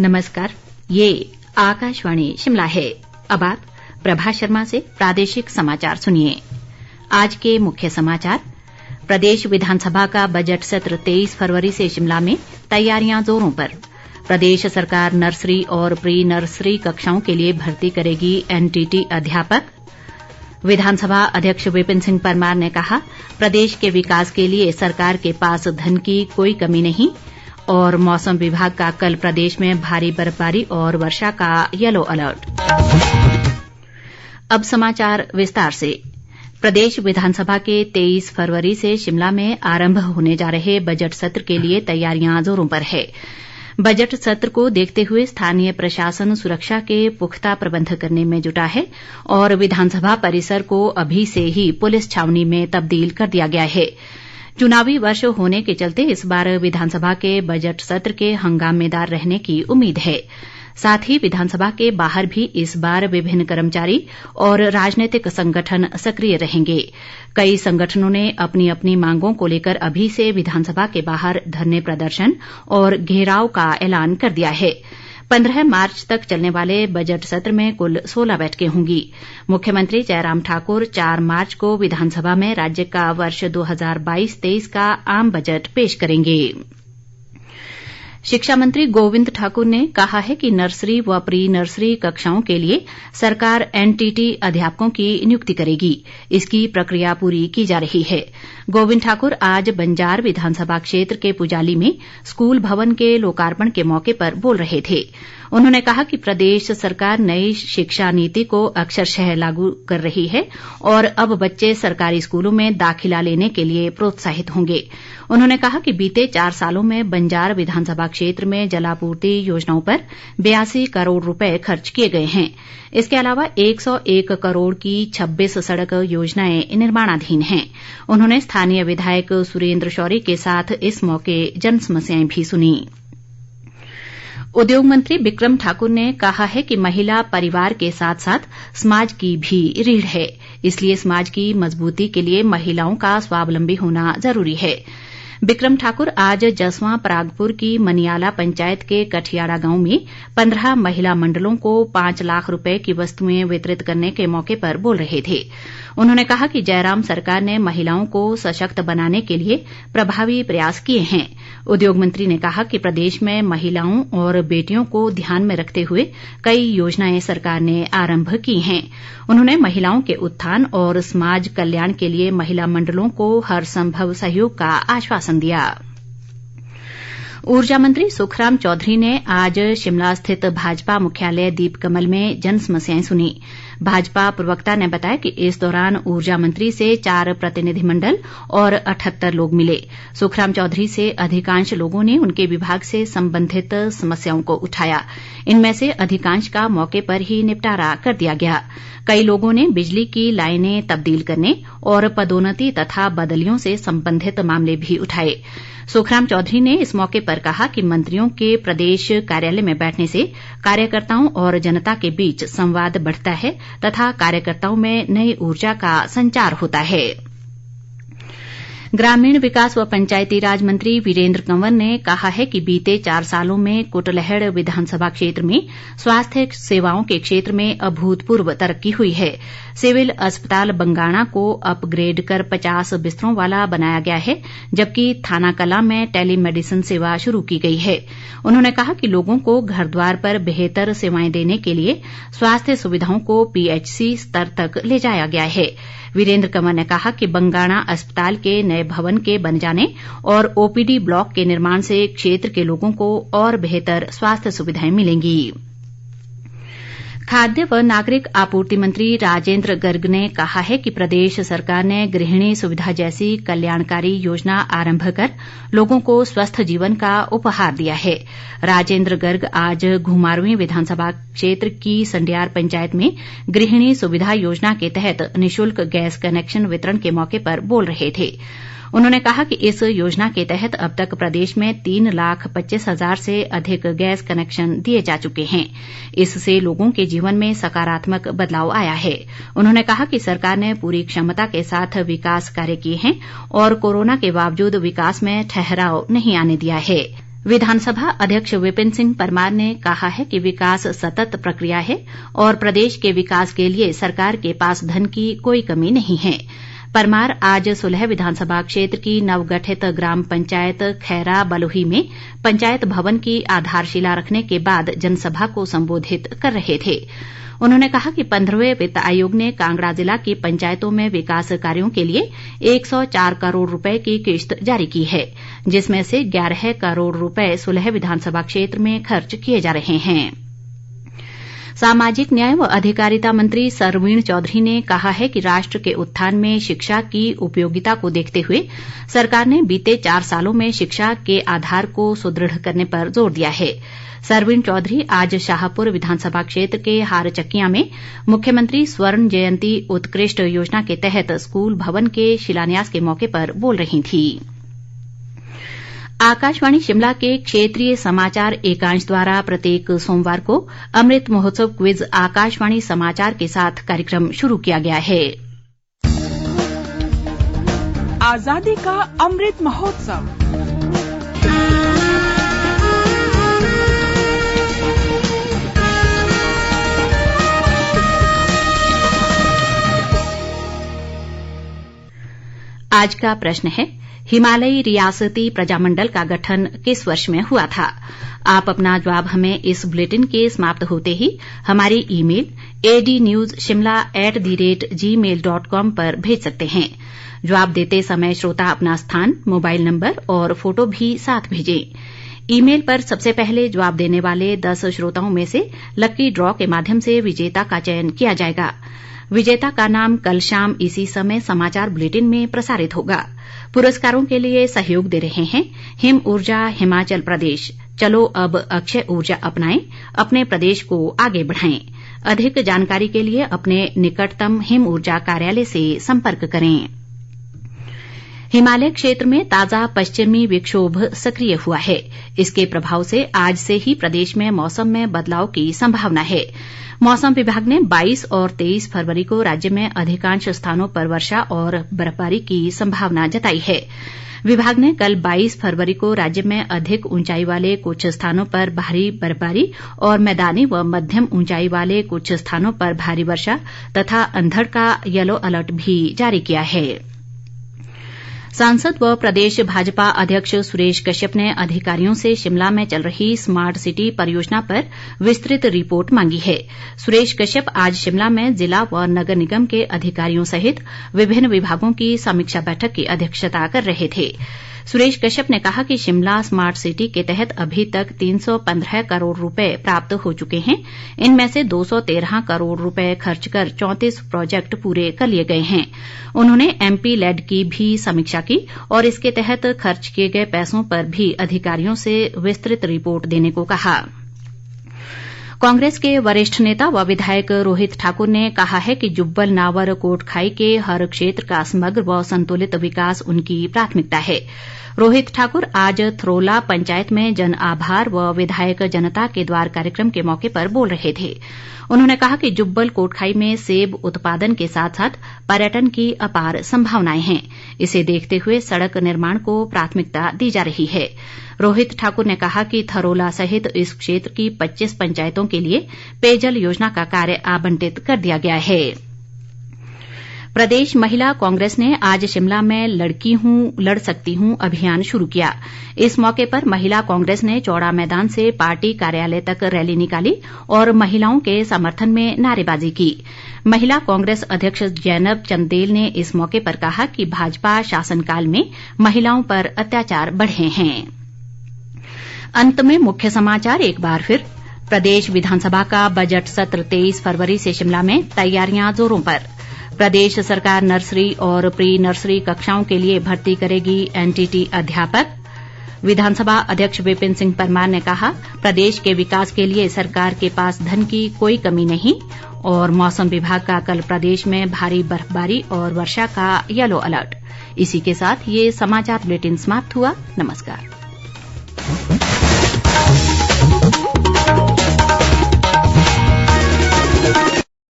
नमस्कार, ये आकाशवाणी शिमला है। अब आप प्रभा शर्मा से प्रादेशिक समाचार सुनिए। आज के मुख्य समाचार। प्रदेश विधानसभा का बजट सत्र 23 फरवरी से शिमला में, तैयारियां जोरों पर। प्रदेश सरकार नर्सरी और प्री नर्सरी कक्षाओं के लिए भर्ती करेगी एनटीटी अध्यापक। विधानसभा अध्यक्ष विपिन सिंह परमार ने कहा, प्रदेश के विकास के लिए सरकार के पास धन की कोई कमी नहीं। और मौसम विभाग का कल प्रदेश में भारी बर्फबारी और वर्षा का येलो अलर्ट। अब समाचार विस्तार से। प्रदेश विधानसभा के 23 फरवरी से शिमला में आरंभ होने जा रहे बजट सत्र के लिए तैयारियां जोरों पर है। बजट सत्र को देखते हुए स्थानीय प्रशासन सुरक्षा के पुख्ता प्रबंध करने में जुटा है और विधानसभा परिसर को अभी से ही पुलिस छावनी में तब्दील कर दिया गया है। चुनावी वर्ष होने के चलते इस बार विधानसभा के बजट सत्र के हंगामेदार रहने की उम्मीद है। साथ ही विधानसभा के बाहर भी इस बार विभिन्न कर्मचारी और राजनीतिक संगठन सक्रिय रहेंगे। कई संगठनों ने अपनी अपनी मांगों को लेकर अभी से विधानसभा के बाहर धरने प्रदर्शन और घेराव का ऐलान कर दिया है। 15 मार्च तक चलने वाले बजट सत्र में कुल 16 बैठकें होंगी। मुख्यमंत्री जयराम ठाकुर 4 मार्च को विधानसभा में राज्य का वर्ष 2022-23 का आम बजट पेश करेंगे। शिक्षा मंत्री गोविंद ठाकुर ने कहा है कि नर्सरी व प्री नर्सरी कक्षाओं के लिए सरकार एनटीटी अध्यापकों की नियुक्ति करेगी। इसकी प्रक्रिया पूरी की जा रही है। गोविंद ठाकुर आज बंजार विधानसभा क्षेत्र के पुजाली में स्कूल भवन के लोकार्पण के मौके पर बोल रहे थे। उन्होंने कहा कि प्रदेश सरकार नई शिक्षा नीति को अक्षरशः लागू कर रही है और अब बच्चे सरकारी स्कूलों में दाखिला लेने के लिए प्रोत्साहित होंगे। उन्होंने कहा कि बीते 4 सालों में बंजार विधानसभा क्षेत्र में जलापूर्ति योजनाओं पर 82 करोड़ रुपए खर्च किए गए हैं। इसके अलावा 101 करोड़ की 26 सड़क योजनाएं निर्माणाधीन हैं। उन्होंने स्थानीय विधायक सुरेंद्र शौरी के साथ इस मौके जन समस्याएं भी सुनी। उद्योग मंत्री बिक्रम ठाकुर ने कहा है कि महिला परिवार के साथ साथ समाज की भी रीढ़ है, इसलिए समाज की मजबूती के लिए महिलाओं का स्वावलंबी होना जरूरी है। बिक्रम ठाकुर आज जसवां परागपुर की मनियाला पंचायत के कठियाड़ा गांव में 15 महिला मंडलों को 5 लाख रुपए की वस्तुएं वितरित करने के मौके पर बोल रहे थे। उन्होंने कहा कि जयराम सरकार ने महिलाओं को सशक्त बनाने के लिए प्रभावी प्रयास किए हैं। उद्योग मंत्री ने कहा कि प्रदेश में महिलाओं और बेटियों को ध्यान में रखते हुए कई योजनाएं सरकार ने आरंभ की हैं। उन्होंने महिलाओं के उत्थान और समाज कल्याण के लिए महिला मंडलों को हर संभव सहयोग का आश्वासन दिया। ऊर्जा मंत्री सुखराम चौधरी ने आज शिमला स्थित भाजपा मुख्यालय दीपकमल में जन समस्याएं सुनी। भाजपा प्रवक्ता ने बताया कि इस दौरान ऊर्जा मंत्री से 4 प्रतिनिधिमंडल और 78 लोग मिले। सुखराम चौधरी से अधिकांश लोगों ने उनके विभाग से संबंधित समस्याओं को उठाया। इनमें से अधिकांश का मौके पर ही निपटारा कर दिया गया। कई लोगों ने बिजली की लाइनें तब्दील करने और पदोन्नति तथा बदलियों से संबंधित मामले भी उठाए। सुखराम चौधरी ने इस मौके पर कहा कि मंत्रियों के प्रदेश कार्यालय में बैठने से कार्यकर्ताओं और जनता के बीच संवाद बढ़ता है तथा कार्यकर्ताओं में नई ऊर्जा का संचार होता है। ग्रामीण विकास व पंचायती राज मंत्री वीरेंद्र कंवर ने कहा है कि बीते 4 सालों में कुटलैहड़ विधानसभा क्षेत्र में स्वास्थ्य सेवाओं के क्षेत्र में अभूतपूर्व तरक्की हुई है। सिविल अस्पताल बंगाणा को अपग्रेड कर 50 बिस्तरों वाला बनाया गया है, जबकि थाना कलां में टेलीमेडिसिन सेवा शुरू की गई है। उन्होंने कहा कि लोगों को घर द्वार पर बेहतर सेवाएं देने के लिए स्वास्थ्य सुविधाओं को पीएचसी स्तर तक ले जाया गया है। वीरेंद्र कंवर ने कहा कि बंगाणा अस्पताल के नए भवन के बन जाने और ओपीडी ब्लॉक के निर्माण से क्षेत्र के लोगों को और बेहतर स्वास्थ्य सुविधाएं मिलेंगी। खाद्य व नागरिक आपूर्ति मंत्री राजेंद्र गर्ग ने कहा है कि प्रदेश सरकार ने गृहिणी सुविधा जैसी कल्याणकारी योजना आरंभ कर लोगों को स्वस्थ जीवन का उपहार दिया है। राजेंद्र गर्ग आज घुमारवीं विधानसभा क्षेत्र की संडियार पंचायत में गृहिणी सुविधा योजना के तहत निःशुल्क गैस कनेक्शन वितरण के मौके पर बोल रहे थे। उन्होंने कहा कि इस योजना के तहत अब तक प्रदेश में 3,25,000 से अधिक गैस कनेक्शन दिए जा चुके हैं। इससे लोगों के जीवन में सकारात्मक बदलाव आया है। उन्होंने कहा कि सरकार ने पूरी क्षमता के साथ विकास कार्य किए हैं और कोरोना के बावजूद विकास में ठहराव नहीं आने दिया है। विधानसभा अध्यक्ष विपिन सिंह परमार ने कहा है कि विकास सतत प्रक्रिया है और प्रदेश के विकास के लिए सरकार के पास धन की कोई कमी नहीं है। परमार आज सुलह विधानसभा क्षेत्र की नवगठित ग्राम पंचायत खैरा बलोही में पंचायत भवन की आधारशिला रखने के बाद जनसभा को संबोधित कर रहे थे। उन्होंने कहा कि 15वें वित्त आयोग ने कांगड़ा जिला की पंचायतों में विकास कार्यों के लिए 104 करोड़ रुपए की किश्त जारी की है, जिसमें से 11 करोड़ रुपए सुलह विधानसभा क्षेत्र में खर्च किए जा रहे हैं। सामाजिक न्याय व अधिकारिता मंत्री सरवीण चौधरी ने कहा है कि राष्ट्र के उत्थान में शिक्षा की उपयोगिता को देखते हुए सरकार ने बीते 4 सालों में शिक्षा के आधार को सुदृढ़ करने पर जोर दिया है। सरवीण चौधरी आज शाहपुर विधानसभा क्षेत्र के हारचक्कियां में मुख्यमंत्री स्वर्ण जयंती उत्कृष्ट योजना के तहत स्कूल भवन के शिलान्यास के मौके पर बोल रही थी। आकाशवाणी शिमला के क्षेत्रीय समाचार एकांश द्वारा प्रत्येक सोमवार को अमृत महोत्सव क्विज आकाशवाणी समाचार के साथ कार्यक्रम शुरू किया गया है। आजादी का अमृत महोत्सव आज का प्रश्न है, हिमालयी रियासती प्रजामंडल का गठन किस वर्ष में हुआ था? आप अपना जवाब हमें इस बुलेटिन के समाप्त होते ही हमारी ईमेल adnewzshimla@gmail.com पर भेज सकते हैं। जवाब देते समय श्रोता अपना स्थान, मोबाइल नंबर और फोटो भी साथ भेजें। ईमेल पर सबसे पहले जवाब देने वाले 10 श्रोताओं में से लकी ड्रॉ के माध्यम से विजेता का चयन किया जाएगा। विजेता का नाम कल शाम इसी समय समाचार बुलेटिन में प्रसारित होगा। पुरस्कारों के लिए सहयोग दे रहे हैं हिम ऊर्जा हिमाचल प्रदेश। चलो अब अक्षय ऊर्जा अपनाएं, अपने प्रदेश को आगे बढ़ाएं। अधिक जानकारी के लिए अपने निकटतम हिम ऊर्जा कार्यालय से संपर्क करें। हिमालय क्षेत्र में ताजा पश्चिमी विक्षोभ सक्रिय हुआ है। इसके प्रभाव से आज से ही प्रदेश में मौसम में बदलाव की संभावना है। मौसम विभाग ने 22 और 23 फरवरी को राज्य में अधिकांश स्थानों पर वर्षा और बर्फबारी की संभावना जताई है। विभाग ने कल 22 फरवरी को राज्य में अधिक ऊंचाई वाले कुछ स्थानों पर भारी बर्फबारी और मैदानी व मध्यम ऊंचाई वाले कुछ स्थानों पर भारी वर्षा तथा अंधड़ का येलो अलर्ट भी जारी किया है। सांसद व प्रदेश भाजपा अध्यक्ष सुरेश कश्यप ने अधिकारियों से शिमला में चल रही स्मार्ट सिटी परियोजना पर विस्तृत रिपोर्ट मांगी है। सुरेश कश्यप आज शिमला में जिला व नगर निगम के अधिकारियों सहित विभिन्न विभागों की समीक्षा बैठक की अध्यक्षता कर रहे थे। सुरेश कश्यप ने कहा कि शिमला स्मार्ट सिटी के तहत अभी तक 315 करोड़ रुपए प्राप्त हो चुके हैं। इनमें से 213 करोड़ रुपए खर्च कर 34 प्रोजेक्ट पूरे कर लिए गए हैं। उन्होंने एमपी लेड की भी समीक्षा की और इसके तहत खर्च किए गए पैसों पर भी अधिकारियों से विस्तृत रिपोर्ट देने को कहा। कांग्रेस के वरिष्ठ नेता व विधायक रोहित ठाकुर ने कहा है कि जुब्बल नावर कोटखाई के हर क्षेत्र का समग्र व संतुलित विकास उनकी प्राथमिकता है। रोहित ठाकुर आज थ्रोला पंचायत में जन आभार व विधायक जनता के द्वार कार्यक्रम के मौके पर बोल रहे थे। उन्होंने कहा कि जुब्बल कोटखाई में सेब उत्पादन के साथ साथ पर्यटन की अपार संभावनाएं हैं। इसे देखते हुए सड़क निर्माण को प्राथमिकता दी जा रही है। रोहित ठाकुर ने कहा कि थरोला सहित इस क्षेत्र की 25 पंचायतों के लिए पेयजल योजना का कार्य आवंटित कर दिया गया है। प्रदेश महिला कांग्रेस ने आज शिमला में लड़की हूं लड़ सकती हूं अभियान शुरू किया। इस मौके पर महिला कांग्रेस ने चौड़ा मैदान से पार्टी कार्यालय तक रैली निकाली और महिलाओं के समर्थन में नारेबाजी की। महिला कांग्रेस अध्यक्ष जैनब चंदेल ने इस मौके पर कहा कि भाजपा शासनकाल में महिलाओं पर अत्याचार बढ़े हैं। अंत में मुख्य समाचार एक बार फिर। प्रदेश विधानसभा का बजट सत्र 23 फरवरी से शिमला में, तैयारियां जोरों पर। प्रदेश सरकार नर्सरी और प्री नर्सरी कक्षाओं के लिए भर्ती करेगी एनटीटी अध्यापक। विधानसभा अध्यक्ष विपिन सिंह परमार ने कहा, प्रदेश के विकास के लिए सरकार के पास धन की कोई कमी नहीं। और मौसम विभाग का कल प्रदेश में भारी बर्फबारी और वर्षा का येलो अलर्ट। इसी के साथ ये समाचार बुलेटिन समाप्त हुआ। नमस्कार।